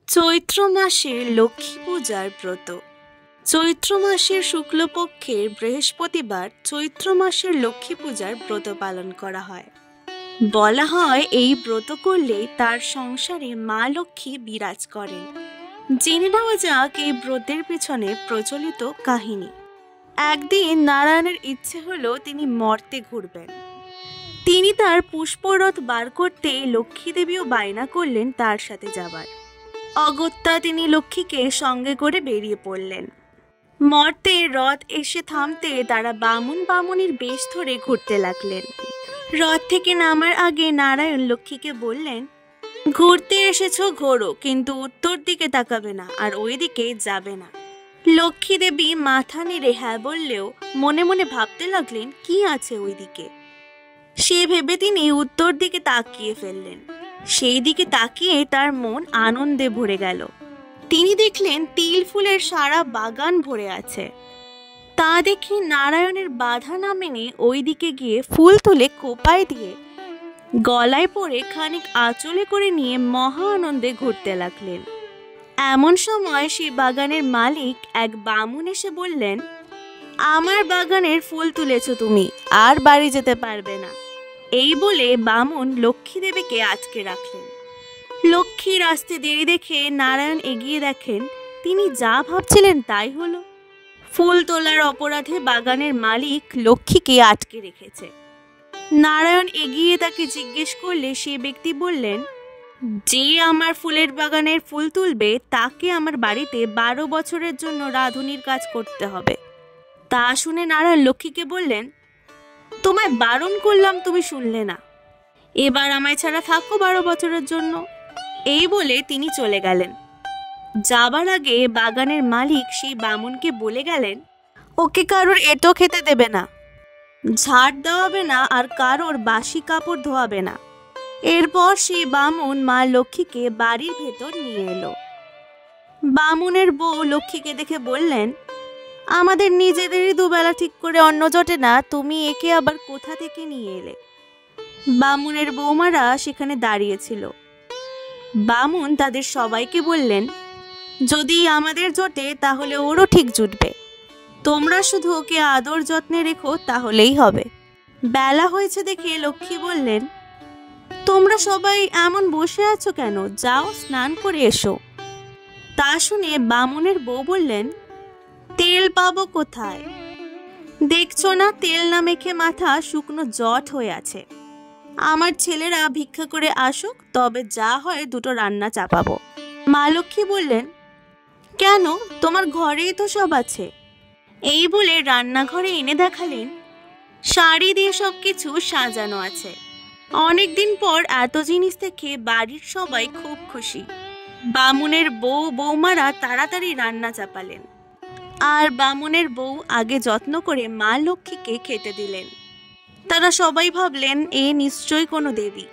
চৈত্র মাসের লক্ষ্মী পূজার ব্রত। চৈত্র মাসের শুক্লপক্ষের বৃহস্পতিবার চৈত্র মাসের লক্ষ্মী পূজার ব্রত পালন করা হয়। বলা হয় এই ব্রত করলে তার সংসারে মা লক্ষ্মী বিরাজ করেন। জেনে নেওয়া যাক এই ব্রতের পেছনে প্রচলিত কাহিনী। একদিন নারায়ণের ইচ্ছে হলো তিনি মর্তে ঘুরবেন। তিনি তার পুষ্পরথ বার করতে লক্ষ্মী দেবীও বায়না করলেন তার সাথে যাবার। অগত্যা তিনি লক্ষ্মীকে সঙ্গে করে বেরিয়ে পড়লেন। মর্তে রথ এসে থামতে তারা বামুনির বেশ ধরে ঘুরতে লাগলেন। রথ থেকে নামার আগে নারায়ণ লক্ষ্মীকে বললেন, ঘুরতে এসেছো ঘোরো, কিন্তু উত্তর দিকে তাকাবে না আর ওই দিকে যাবে না। লক্ষ্মী দেবী মাথা নেড়ে হ্যাঁ বললেও মনে মনে ভাবতে লাগলেন কি আছে ওই দিকে। সে ভেবে তিনি উত্তর দিকে তাকিয়ে ফেললেন। সেই দিকে তাকিয়ে তার মন আনন্দে ভরে গেল। তিনি দেখলেন তিল ফুলের সারা বাগান ভরে আছে। তা দেখে নারায়ণের বাধা না মেনে ওই দিকে গিয়ে ফুল তুলে কোপায় দিয়ে গলায় পরে খানিক আঁচলে করে নিয়ে মহা আনন্দে ঘুরতে লাগলেন। এমন সময় সেই বাগানের মালিক এক বামুন এসে বললেন, আমার বাগানের ফুল তুলেছ তুমি, আর বাড়ি যেতে পারবে না। এই বলে বামুন লক্ষ্মী দেবীকে আটকে রাখলেন। লক্ষ্মীর আসতে দেরি দেখে নারায়ণ এগিয়ে দেখেন তিনি যা ভাবছিলেন তাই হলো। ফুল তোলার অপরাধে বাগানের মালিক লক্ষ্মীকে আটকে রেখেছে। নারায়ণ এগিয়ে তাকে জিজ্ঞেস করলে সে ব্যক্তি বললেন, যে আমার ফুলের বাগানের ফুল তুলবে তাকে আমার বাড়িতে 12 বছরের জন্য রাঁধুনির কাজ করতে হবে। তা শুনে নারায়ণ লক্ষ্মীকে বললেন, তোমায় বারণ করলাম, তুমি শুনলে না, এবার আমায় ছাড়া থাকো 12 বছরের জন্য। এই বলে তিনি চলে গেলেন। যাবার আগে বাগানের মালিক সেই বামুনকে বলে গেলেন, ওকে কারোর এঁটো খেতে দেবে না, ঝাড় দেওয়াবে না, আর কারোর বাসি কাপড় ধোয়াবে না। এরপর সেই বামুন মা লক্ষ্মীকে বাড়ির ভেতর নিয়ে এলো। বামুনের বউ লক্ষ্মীকে দেখে বললেন, আমাদের নিজেদেরই দুবেলা ঠিক করে অন্ন জোটে না, তুমি একে আবার কোথা থেকে নিয়ে এলে? বামুনের বৌমারা সেখানে দাঁড়িয়েছিল। বামুন তাদের সবাইকে বললেন, যদি আমাদের জোটে তাহলে ওরও ঠিক জুটবে, তোমরা শুধু ওকে আদর যত্নে রেখো তাহলেই হবে। বেলা হয়েছে দেখে লক্ষ্মী বললেন, তোমরা সবাই এমন বসে আছো কেন, যাও স্নান করে এসো। তা শুনে বামুনের বউ বললেন, তেল পাবো কোথায়? দেখছো না তেল না মেখে মাথা শুকনো জট হয়ে আছে। আমার ছেলেরা ভিক্ষা করে আসুক, তবে যা হয় দুটো রান্না চাপাবো। মা লক্ষ্মী বললেন, কেন, তোমার ঘরেই তো সব আছে। এই বলে রান্নাঘরে এনে দেখালেন শাড়ি দিয়ে সবকিছু সাজানো আছে। অনেকদিন পর এত জিনিস দেখে বাড়ির সবাই খুব খুশি। বামুনের বউ বৌমারা তাড়াতাড়ি রান্না চাপালেন, আর বামুনের বউ আগে যত্ন করে মা লক্ষ্মীকে খেতে দিলেন। তারা সবাই ভাবলেন এ নিশ্চয়ই কোনো দেবী।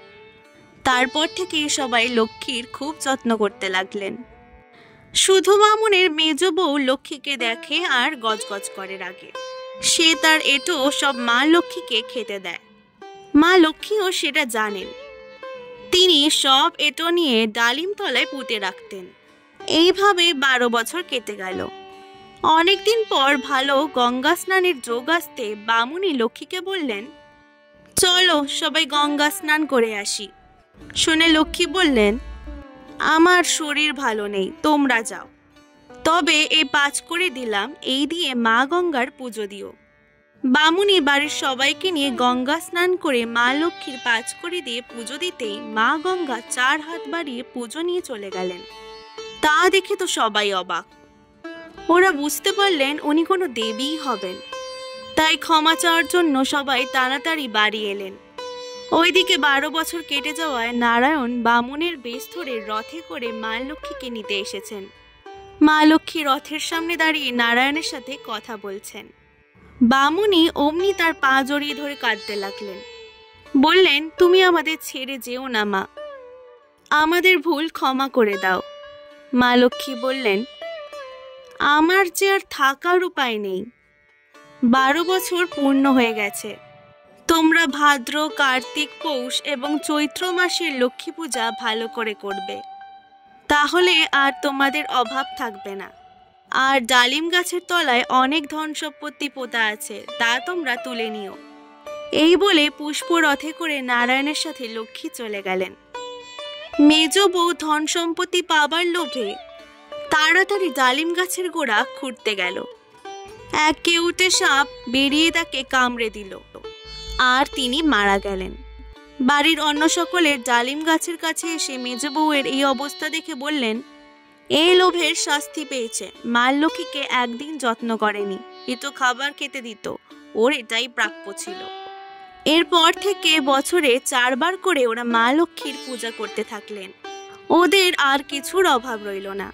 তারপর থেকে সবাই লক্ষ্মীর খুব যত্ন করতে লাগলেন। শুধু বামুনের মেজ বউ লক্ষ্মীকে দেখে আর গজগজ করে রাগে। সে তার এঁটো সব মা লক্ষ্মীকে খেতে দেয়। মা লক্ষ্মীও সেটা জানেন। তিনি সব এঁটো নিয়ে ডালিম তলায় পুঁতে রাখতেন। এইভাবে 12 বছর কেটে গেল। অনেকদিন পর ভালো গঙ্গা স্নানের যোগ আসতে বামুনি লক্ষ্মীকে বললেন, চলো সবাই গঙ্গা স্নান করে আসি। শুনে লক্ষ্মী বললেন, আমার শরীর ভালো নেই, তোমরা যাও। তবে এই 5 করে দিলাম, এই দিয়ে মা গঙ্গার পুজো দিও। বামুনি বাড়ির সবাইকে নিয়ে গঙ্গা স্নান করে মা লক্ষ্মীর 5 করে দিয়ে পুজো দিতেই মা গঙ্গা 4 হাত বাড়িয়ে পুজো নিয়ে চলে গেলেন। তা দেখে তো সবাই অবাক। ওরা বুঝতে পারলেন উনি কোনো দেবীই হবেন। তাই ক্ষমা চাওয়ার জন্য সবাই তাড়াতাড়ি বাড়ি এলেন। ওইদিকে 12 বছর কেটে যাওয়ায় নারায়ণ বামুনের বেশ ধরে রথে করে মা লক্ষ্মীকে নিতে এসেছেন। মা লক্ষ্মী রথের সামনে দাঁড়িয়ে নারায়ণের সাথে কথা বলছেন। বামুনি অমনি তার পা জড়িয়ে ধরে কাঁদতে লাগলেন। বললেন, তুমি আমাদের ছেড়ে যেও না মা, আমাদের ভুল ক্ষমা করে দাও। মা লক্ষ্মী বললেন, আমার যে আর থাকার উপায় নেই। 12 বছর পূর্ণ হয়ে গেছে। তোমরা ভাদ্র, কার্তিক, পৌষ এবং চৈত্র মাসের লক্ষ্মী পূজা ভালো করে করবে। তাহলে আর তোমাদের অভাব থাকবে না। আর ডালিম গাছের তলায় অনেক ধন সম্পত্তি পোতা আছে, তা তোমরা তুলে নিও। এই বলে পুষ্প রথে করে নারায়ণের সাথে লক্ষ্মী চলে গেলেন। মেজ বউ ধন সম্পত্তি পাবার লোভে তাড়াতাড়ি ডালিম গাছের গোড়া খুঁড়তে গেল। এক কেউটে সাপ বেরিয়ে তাকে কামড়ে দিল, আর তিনি মারা গেলেন। বাড়ির অন্য সকলের ডালিম গাছের কাছে এসে মেজ বউয়ের এই অবস্থা দেখে বললেন, এই লোভের শাস্তি পেয়েছে। মার লক্ষ্মীকে একদিন যত্ন করেনি, এ তো খাবার খেতে দিত, ওর এটাই প্রাপ্য ছিল। এরপর থেকে বছরে 4 বার করে ওরা মা লক্ষ্মীর পূজা করতে থাকলেন। ওদের আর কিছুর অভাব রইল না।